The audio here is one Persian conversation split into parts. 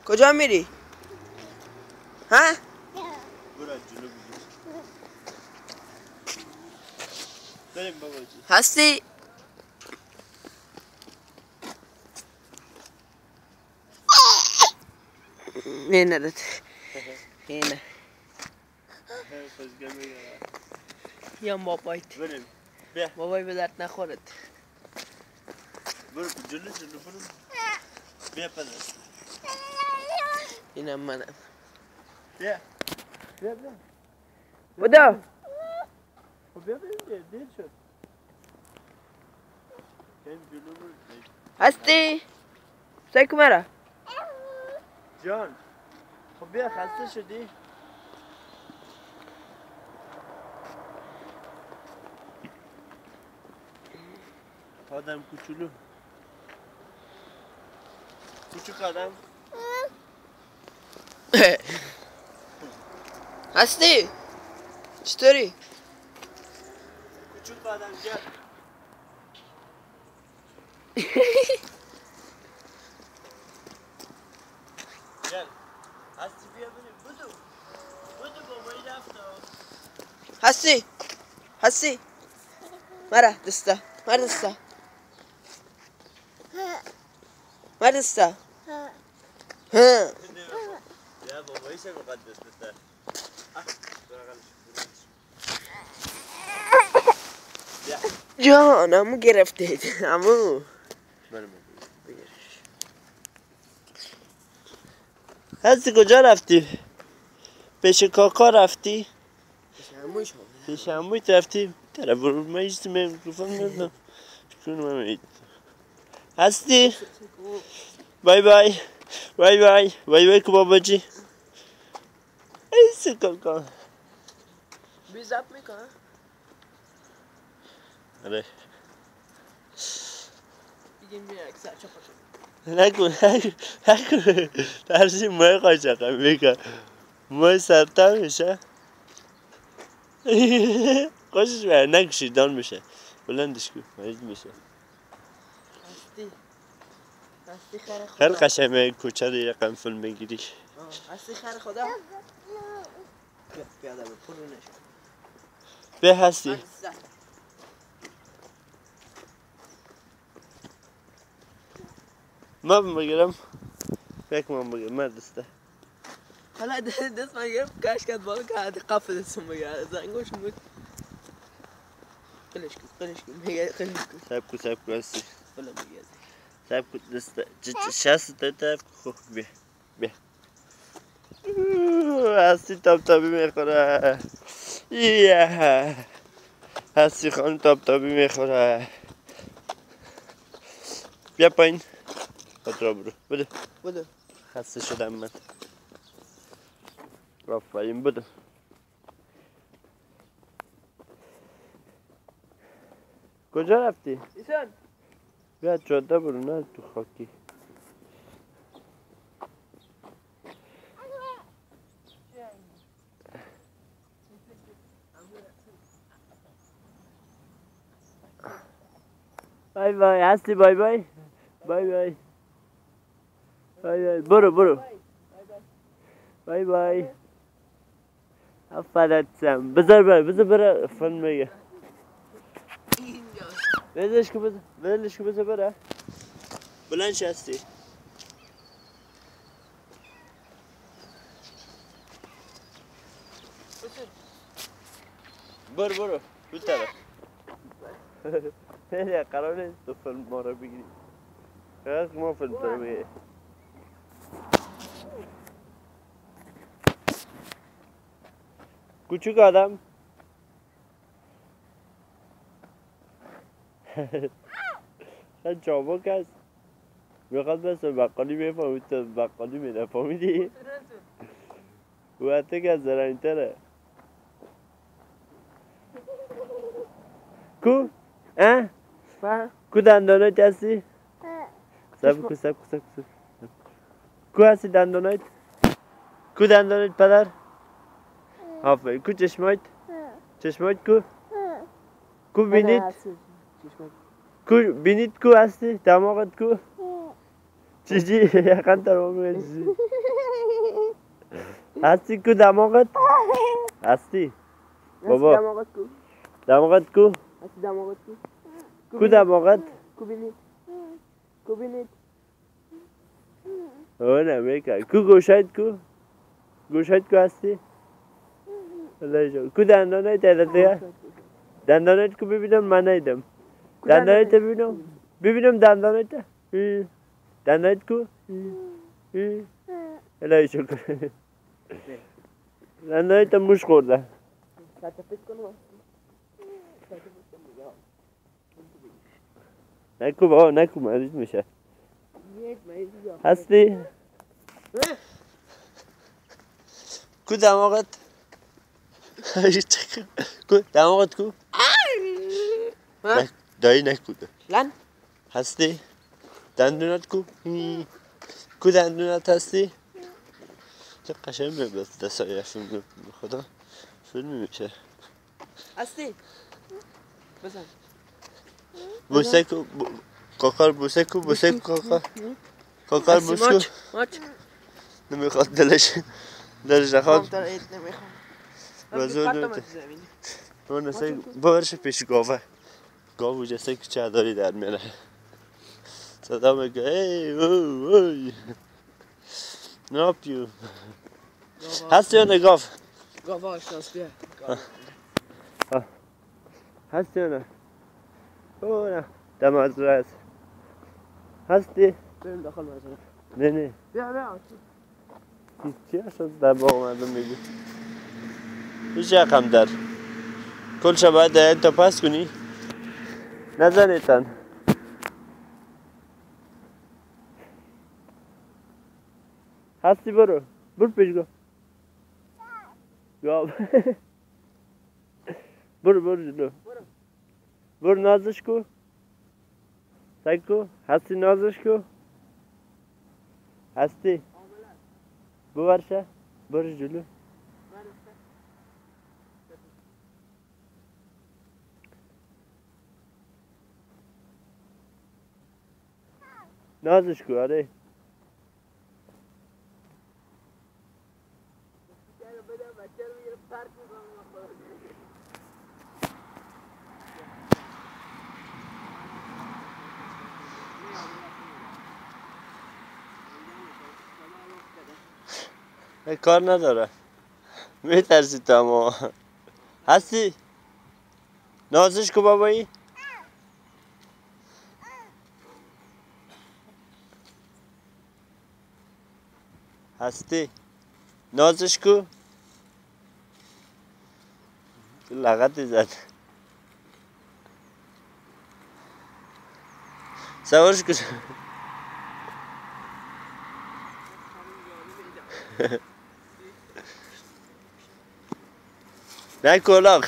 کجا میری؟ ها؟ برو جلو بریم باباجی. هستی؟ نه نداد اینه یا بابایت بریم بیا بابای به درد نخورد برو جلو برو بیا پدر اینم منم بیا بدا بیا دیر شد جلو برو هستی؟ سیکو مرا جان خب بیا خسته شدی آدم کوچولو کوچوک آدم هستی؟ چطوری؟ کوچوک آدم جان جان هستی بیا بریم بدو بابایی رفت هستی؟ مرا دستا مر دستا ها بیا بابایی چه میخواد دست بده جانمو گرفتید امو هستی کجا رفتی؟ پیش کاکا رفتی؟ پیش عمویت رفتی؟ تره برو من ایستی میکروفون ندارم شکون من اید هستی؟ بای بای بای بای بای بای که باباجی ایستی کاکا بیزاب میکنه آره دیگه میره اکسر چپا نکن ترسی مای قاچقه میکن مای سرطان میشه خوشش بره نکشی دان میشه بلندش کن مریض میشه هستی خیر خدا خیلی قشنگه کوچه رو رقم فیلم بگیری هستی خیر خدا پیاده به پول نشد به هستی من بگیرم یک من بگیرم من دسته حالا دست من گرفت کش کرد بالا که حد قفل دستم بگیره زنگوش بود قلش کن میگه قلش کن سب کو هستی بلا میگه سب کو دسته شست تا خوب بیا هستی تابی میخوره هستی خانم تابی میخوره بیا پایین خود را برو بده خسته شدم من آفرین بده کجا رفتی؟ ایسان بیا جاده برو نه تو خاکی بای بای هستی بای بای برو بای بای افرادتم بذار بره فن میگه بذارش که بذار بره بلند هستی برو رو طرف قرار نیست تو فیلم ما رو بگیری قرار ما فیلم تو رو بگیری کوچوک آدم خیلی چابک هست میخواد بسه بقالی میفهمید تا بقالی میره فهمیدی؟ وقتی که از زرنگ تره کو؟ کو دندانایت هستی؟ سب کو کو هستی دندانایت؟ کو دندانایت پدر؟ آفرین کو چشمایت؟ چشمایت کو بینید؟ کو بینید کو هستی؟ دماغت کو؟ چیزی یکن تمام چیزی هستی کو دماغت هستی بابا دماغت کو دماغت کو هستی دماغت کو دماغت کو بینید نه میکن کو گوشت کو هستی کو دندانت دیگه دندانت کو ببینم من نیدم دندانت ببینم دندانت دندانت کو الهی شکر دندانت موش خورده نکو بابا نکو مریض میشه هستی؟ کو دماغت؟ کو دماغت کو؟ دایی نکو لن هستی؟ دندونت کو؟ کو دندونت هستی؟ چه قشنگ میبست دستایی فیلم خدا فیلم میشه هستی؟ بزن بوسه کو کاکار بوسه کو کاکار بوسه کو ماچ نمیخواد دلش نخواد نمیخوام بازور اون سه بارش پیش گاوه گاو جسه که چه داری در میره صدا میگه ای اوی ناپیو هستی یا نه گاو آشناس بیا هستی یا نه او نه دم از رو هست هستی بریم داخل مزرعه نه بیا چی هست در باغ مردم میگی هیچ یکم در کل شب باید این تا پس کنی نزنیتن هستی برو پیش گاو برو جلو برو نازش کو سگ هستی نازش کو هستی بورشه برو جلو نازش کو آره کار نداره میترسی تو اما هستی؟ نازش کو بابایی؟ هستی؟ نازش کو؟ لغتی زد سوارش کو نه کلاق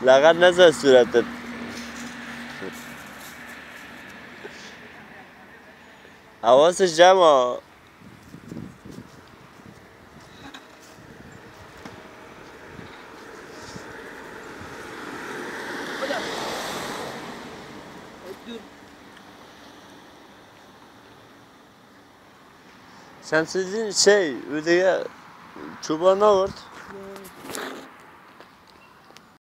لغت نزد صورتت حواسش جمع شمس‌الدین او دیگه چوبان نورد